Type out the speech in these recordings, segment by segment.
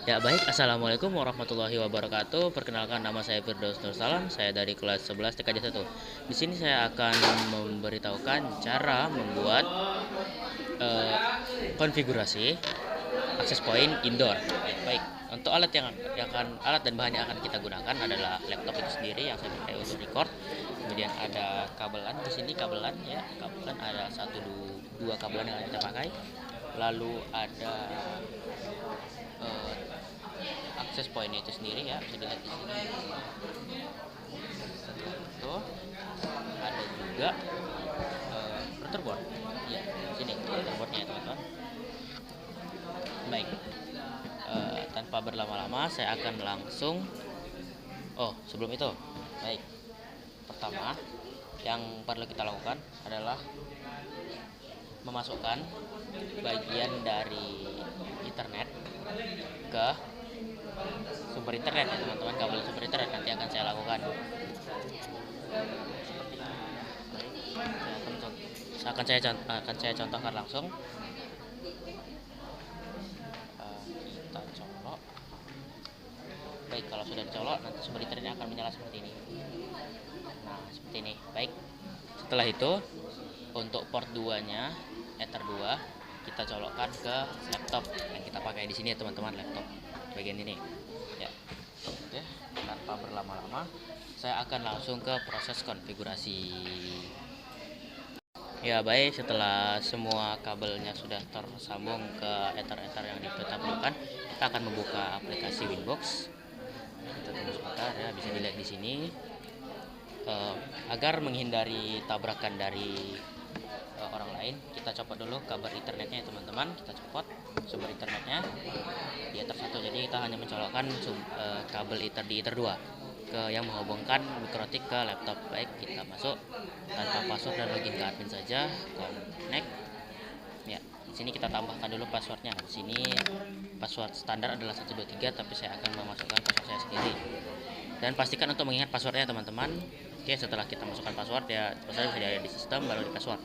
Ya baik, Assalamualaikum warahmatullahi wabarakatuh. Perkenalkan nama saya Firdaus Nursalam, saya dari kelas 11 TKJ 1. Di sini saya akan memberitahukan cara membuat eh, konfigurasi akses point indoor. Baik, untuk alat dan bahan yang akan kita gunakan adalah laptop itu sendiri yang saya pakai untuk record. Kemudian ada kabelan di sini, kabelan ya, kabelan ada dua kabelan yang kita pakai. Lalu ada eh, akses pointnya itu sendiri ya, bisa dilihat di sini. Setelah itu ada juga router board ya, sini router boardnya ya teman-teman. Baik, tanpa berlama-lama saya akan langsung sebelum itu, baik, pertama yang perlu kita lakukan adalah memasukkan bagian dari internet ke sumber internet ya teman-teman. Kabel sumber internet nanti akan saya lakukan. Akan saya contohkan langsung. Kita colok. Baik, kalau sudah dicolok nanti sumber internetnya akan menyala seperti ini. Nah, seperti ini. Baik. Setelah itu untuk port 2-nya Ether 2 kita colokkan ke laptop yang kita pakai di sini ya teman-teman, laptop bagian ini. Ya. Oke, tanpa berlama-lama saya akan langsung ke proses konfigurasi. Ya baik, setelah semua kabelnya sudah tersambung ke ether yang kita perlukan, kita akan membuka aplikasi Winbox. Kita tunggu sebentar ya, bisa dilihat di sini. Agar menghindari tabrakan dari orang lain, kita copot dulu kabel internetnya ya teman-teman. Kita copot sumber internetnya di ether 1. Jadi kita hanya mencolokkan kabel ether di ether 2 ke yang menghubungkan mikrotik ke laptop. Baik, kita masuk tanpa password dan login ke admin saja. Connect. Ya, di sini kita tambahkan dulu passwordnya. Di sini password standar adalah 123, tapi saya akan memasukkan password saya sendiri. Dan pastikan untuk mengingat passwordnya teman-teman. Oke, setelah kita masukkan password ya, password bisa ada di sistem baru di password.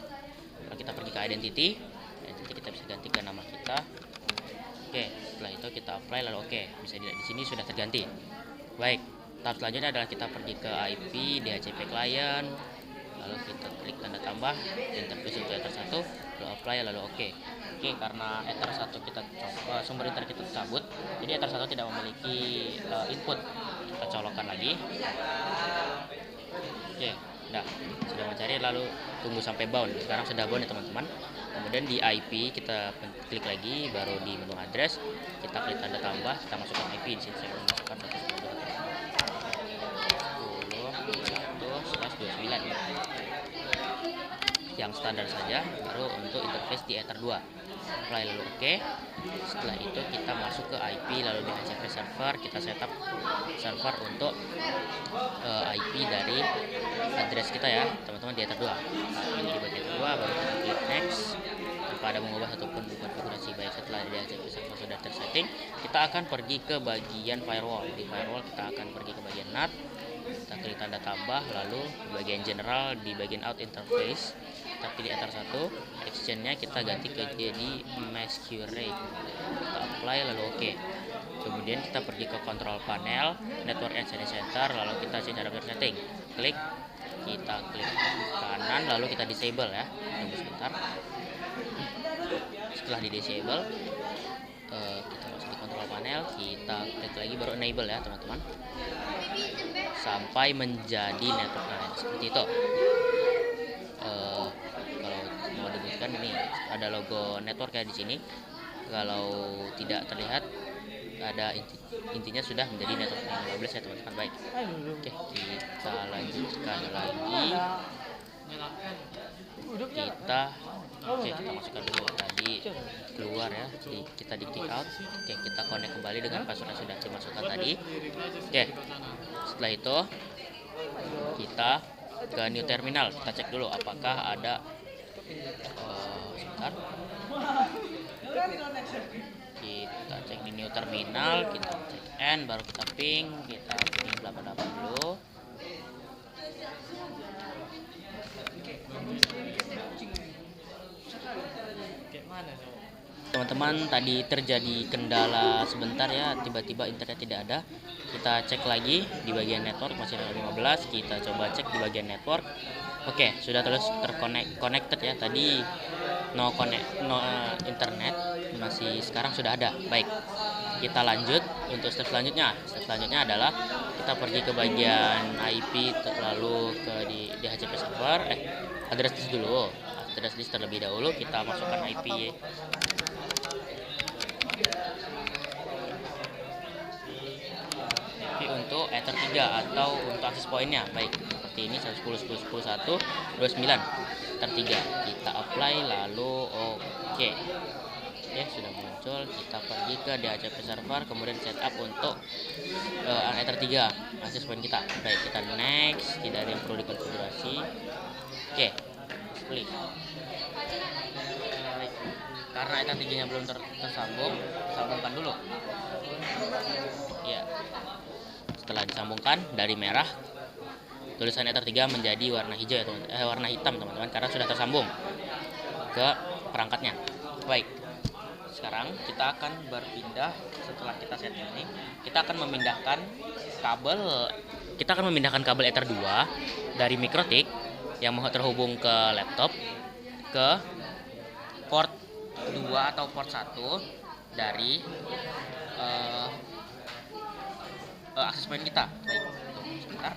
Kalau kita pergi ke identity kita bisa ganti ke nama kita. Oke, setelah itu kita apply lalu oke. Bisa dilihat di sini sudah terganti. Baik, tahap selanjutnya adalah kita pergi ke IP DHCP client, lalu kita klik tanda tambah interface untuk ether 1, lalu apply lalu oke. Oke, karena ether 1 kita sumber internet kita cabut, jadi ether 1 tidak memiliki input. Kita colokkan lagi. Oke, nah sudah mencari lalu tunggu sampai bound. Sekarang sudah bound ya teman-teman. Kemudian di IP kita klik lagi, baru di menu address kita klik tanda tambah, kita masukkan IP. Di sini saya masukkan 110.1/29 yang standar saja, baru untuk interface di ether 2. Apply lalu oke. Setelah itu kita masuk ke IP lalu di DHCP server, kita setup server untuk IP dari address kita ya teman-teman di ether 2. Ini di bagian kedua baru kita klik next tanpa ada mengubah ataupun konfigurasi. Baik, setelah di DHCP server sudah tersetting, kita akan pergi ke bagian firewall. Di firewall kita akan pergi ke bagian NAT, kita klik tanda tambah, lalu di bagian general di bagian out interface kita pilih ether 1, exchange-nya kita ganti ke jadi masquerade, kita apply lalu oke. Kemudian kita pergi ke control panel network and center, lalu kita change adapter setting, klik, kita klik kanan lalu kita disable ya, tunggu sebentar. Setelah di disable kita masuk di control panel, kita klik lagi baru enable ya teman-teman, sampai menjadi network seperti itu. Kalau mau dibuktikan ini ada logo network ya di sini. Kalau tidak terlihat ada intinya sudah menjadi network yang 15 ya teman-teman. Baik, oke, kita lanjutkan lagi. Kita masukkan dulu tadi keluar ya, jadi kita di kick out. Oke, kita connect kembali dengan password yang sudah dimasukkan tadi. Oke, setelah itu kita ke new terminal, kita cek dulu apakah ada sebentar, kita cek di new terminal, kita cek n, baru kita ping bla bla bla dulu. Teman-teman, tadi terjadi kendala sebentar ya, tiba-tiba internet tidak ada. Kita cek lagi di bagian network, masih ada 15. Kita coba cek di bagian network. Oke, sudah terus connected ya. Tadi no connect, no internet, masih sekarang sudah ada. Baik, kita lanjut untuk step selanjutnya. Step selanjutnya adalah kita pergi ke bagian IP, lalu ke di DHCP server, address list dulu. Address list terlebih dahulu, kita masukkan IP untuk Ether 3 atau untuk akses poinnya. Baik, seperti ini 110.10.11.129 Ether 3. Kita apply lalu oke. Oke, sudah muncul. Kita pergi ke DHCP server, kemudian setup untuk Ether 3 akses poin kita. Baik, kita next, tidak ada yang perlu dikonfigurasi. Oke, klik. Baik, karena Ether 3 nya belum tersambung, sambungkan dulu. Ya, setelah disambungkan dari merah, tulisan Ether 3 menjadi warna hijau ya, warna hitam teman-teman, karena sudah tersambung ke perangkatnya. Baik, sekarang kita akan berpindah. Setelah kita set ini, kita akan memindahkan kabel Ether 2 dari Mikrotik yang mau terhubung ke laptop ke port 2 atau port 1 dari akses point kita. Baik, tunggu sebentar.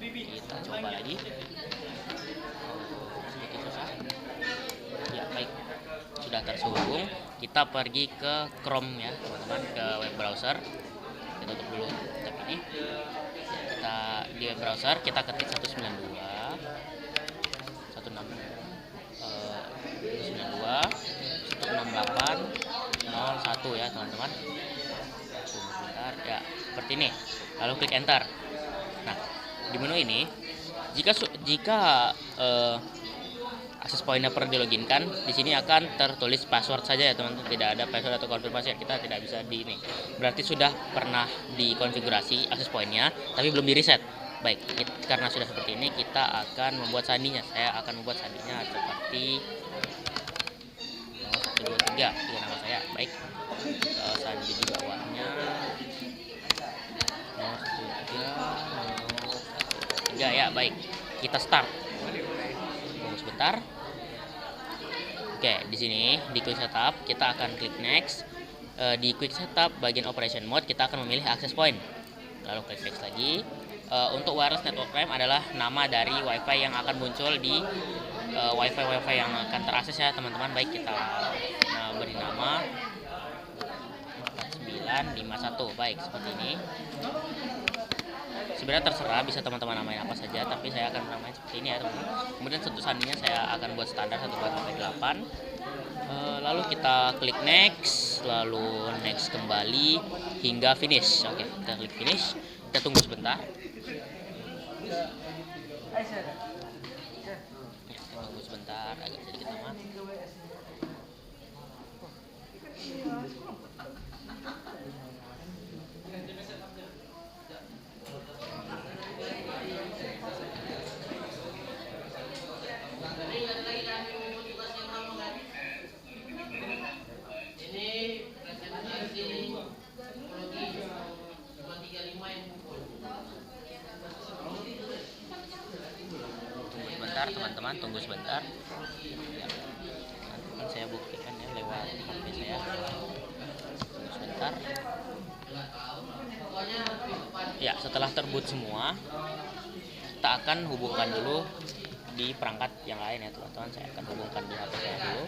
Kita coba lagi. Sedikit susah. Ya, baik. Sudah terhubung. Kita pergi ke Chrome ya, teman-teman, ke web browser. Kita tutup dulu tab ini. Kita di web browser kita ketik 192 168.01 ya, teman-teman. Sebentar ya, seperti ini. Lalu klik enter. Nah, di menu ini jika akses poinnya pernah diloginkan, di sini akan tertulis password saja ya, teman-teman. Tidak ada password atau konfirmasi, kita tidak bisa di ini. Berarti sudah pernah dikonfigurasi akses poinnya tapi belum di reset. Baik, karena sudah seperti ini, kita akan membuat sandinya. Saya akan membuat sandinya seperti 123 nama saya. Baik, sandi di bawahnya 123 ya. Baik, kita start. Tunggu sebentar. Oke, di sini di quick setup kita akan klik next. Di quick setup bagian operation mode kita akan memilih access point. Lalu klik next lagi. Untuk wireless network frame adalah nama dari WiFi yang akan muncul di WiFi yang akan terakses ya, teman-teman. Baik, kita beri nama 4951. Baik, seperti ini. Sebenarnya terserah, bisa teman-teman namain apa saja, tapi saya akan namain seperti ini ya, teman-teman. Kemudian untuk sandinya saya akan buat standar 128. Lalu kita klik next, lalu next kembali hingga finish. Oke, kita klik finish. Kita tunggu sebentar. Tunggu sebentar, agak sedikit lama. Teman-teman, tunggu sebentar ya, nanti saya buktikan ya lewat HP saya. Tunggu sebentar ya. Setelah terboot semua, kita akan hubungkan dulu di perangkat yang lain ya, teman-teman. Saya akan hubungkan di HP saya dulu.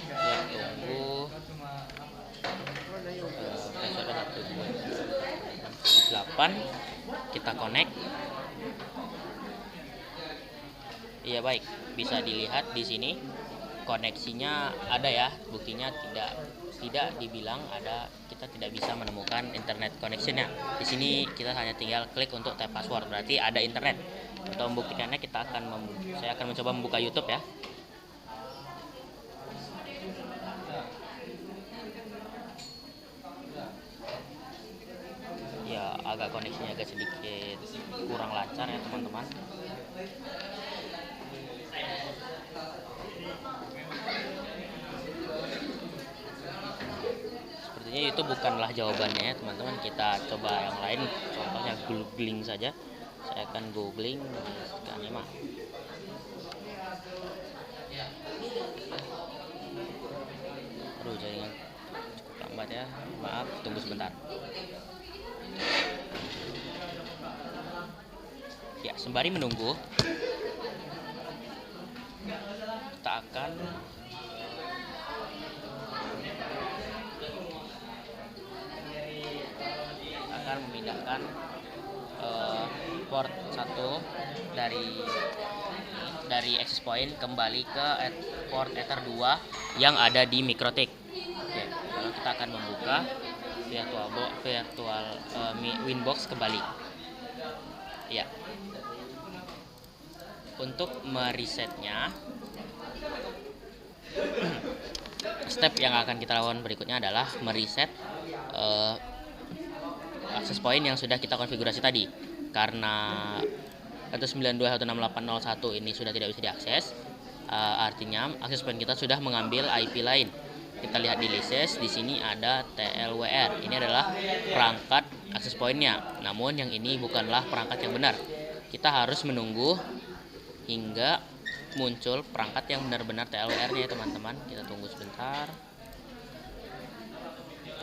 Ya, tunggu. 8, kita connect. Iya, baik, bisa dilihat di sini koneksinya ada ya, buktinya tidak dibilang ada, kita tidak bisa menemukan internet connectionnya. Di sini kita hanya tinggal klik untuk tap password, berarti ada internet. Untuk membuktikannya saya akan mencoba membuka YouTube ya. agak koneksinya agak sedikit kurang lancar ya teman-teman. Sepertinya itu bukanlah jawabannya ya teman-teman. Kita coba yang lain, contohnya googling saja. Saya akan googling Scanema. Aduh, jaringan cukup lambat ya, maaf, tunggu sebentar. Ya, sembari menunggu, kita akan memindahkan port 1 dari access point kembali ke port Ether 2 yang ada di MikroTik. Oke, lalu kita akan membuka virtual Winbox kembali. Ya. Untuk meresetnya, step yang akan kita lakukan berikutnya adalah mereset access point yang sudah kita konfigurasi tadi. Karena 192.168.01 ini sudah tidak bisa diakses, artinya access point kita sudah mengambil IP lain. Kita lihat di lists, di sini ada TLWR. Ini adalah perangkat access point-nya. Namun yang ini bukanlah perangkat yang benar. Kita harus menunggu hingga muncul perangkat yang benar-benar TLWR-nya ya teman-teman. Kita tunggu sebentar.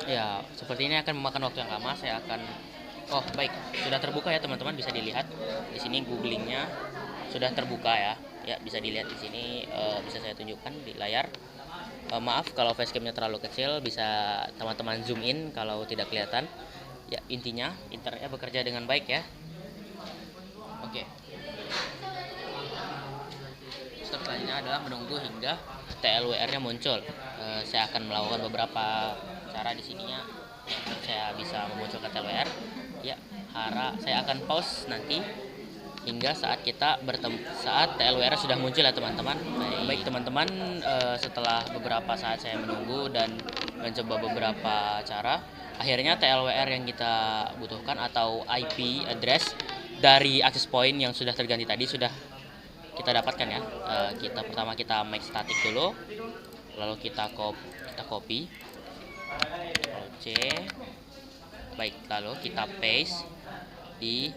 Ya, seperti ini akan memakan waktu yang lama. Saya akan baik, sudah terbuka ya teman-teman, bisa dilihat. Di sini googlingnya sudah terbuka ya. Ya, bisa dilihat di sini, bisa saya tunjukkan di layar. Maaf kalau facecamnya terlalu kecil, bisa teman-teman zoom in kalau tidak kelihatan. Ya, intinya internetnya bekerja dengan baik ya. Oke. Step selanjutnya adalah menunggu hingga TLWR-nya muncul. Saya akan melakukan beberapa cara di sininya. Saya bisa memunculkan TLWR. Ya, saya akan pause nanti hingga saat TLWR sudah muncul ya teman-teman. Baik teman-teman, setelah beberapa saat saya menunggu dan mencoba beberapa cara, akhirnya TLWR yang kita butuhkan atau IP address dari access point yang sudah terganti tadi sudah kita dapatkan ya. Pertama kita make static dulu, lalu kita copy, Ctrl C, baik, lalu kita paste di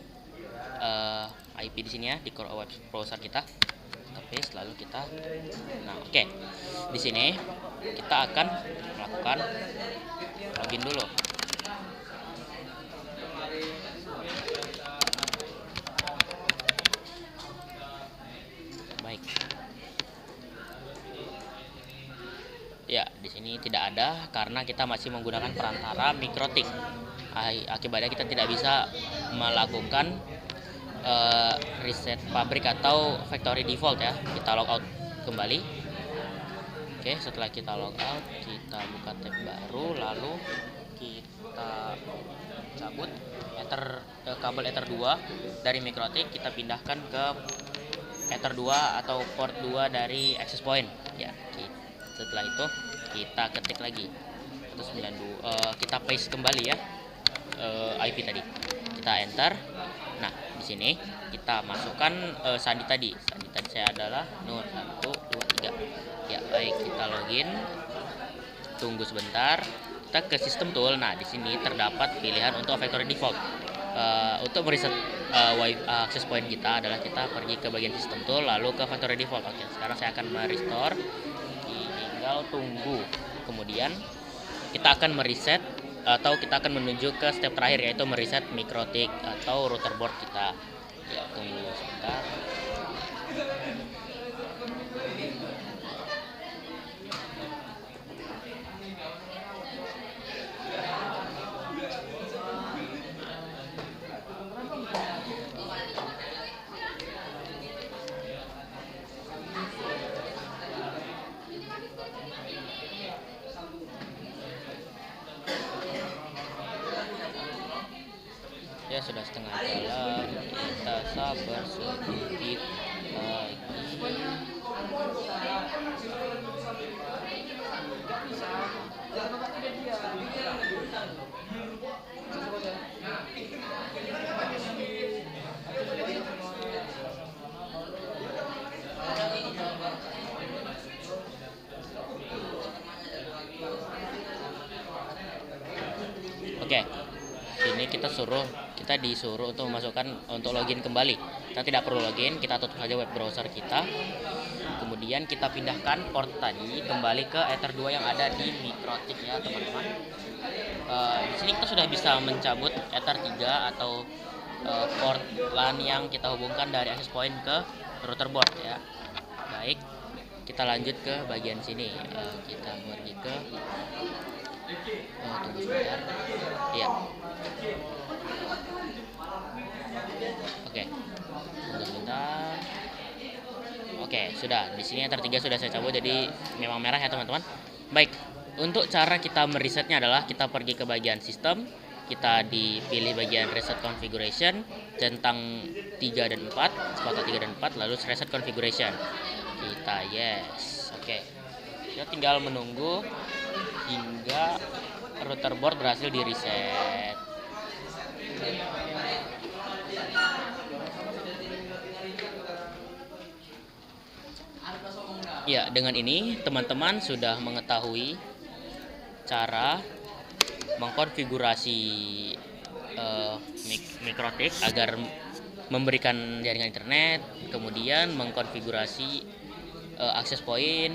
IP di sini ya, di core web browser kita paste, lalu kita oke. Di sini kita akan melakukan login dulu. Baik. Ya, di sini tidak ada karena kita masih menggunakan perantara MikroTik. Akibatnya kita tidak bisa melakukan reset pabrik atau factory default ya. Kita logout kembali. Oke, setelah kita logout, kita buka tab baru, lalu kita cabut kabel Ether 2 dari MikroTik, kita pindahkan ke Ether 2 atau port 2 dari access point ya. Setelah itu kita ketik lagi 192, kita paste kembali ya IP tadi, kita enter. Nah, di sini kita masukkan sandi tadi. Sandi tadi saya adalah Nur 123. Ya, baik, kita login. Tunggu sebentar. Kita ke sistem tool. Nah, di sini terdapat pilihan untuk factory default. Untuk mereset access point kita adalah kita pergi ke bagian sistem tool lalu ke factory default. Oke, sekarang saya akan merestore. Tinggal tunggu. Kemudian kita akan mereset atau kita akan menuju ke step terakhir, yaitu mereset MikroTik atau router board kita. Ya, tunggu sebentar. Ya, sudah setengah jalan, kita sabar sedikit lagi. disuruh untuk untuk login kembali. Kita tidak perlu login, kita tutup saja web browser kita. Kemudian kita pindahkan port tadi kembali ke Ether 2 yang ada di MikroTik ya teman-teman. Di sini kita sudah bisa mencabut Ether 3 atau port LAN yang kita hubungkan dari access point ke router board ya. Baik, kita lanjut ke bagian sini. Kita pergi ke tunggu sebentar. Iya. Oke. Tunggu sebentar. Oke, sudah. Di sini Ether 3 sudah saya cabut, jadi memang merah ya teman-teman. Baik, untuk cara kita meresetnya adalah kita pergi ke bagian sistem, kita dipilih bagian reset configuration, centang 3 dan 4, sepatah 3 dan 4, lalu reset configuration. Kita yes. Oke. Kita tinggal menunggu hingga router board berhasil di reset. Ya, dengan ini teman-teman sudah mengetahui cara mengkonfigurasi MikroTik agar memberikan jaringan internet, kemudian mengkonfigurasi access point,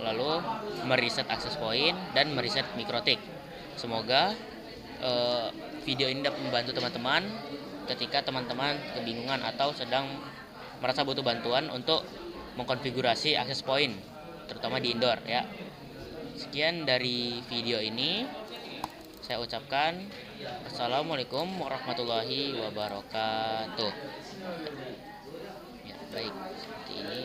lalu mereset access point dan mereset MikroTik. Semoga video ini dapat membantu teman-teman ketika teman-teman kebingungan atau sedang merasa butuh bantuan untuk mengkonfigurasi access point, terutama di indoor ya. Sekian dari video ini. Saya ucapkan assalamualaikum warahmatullahi wabarakatuh. Ya, baik, seperti ini.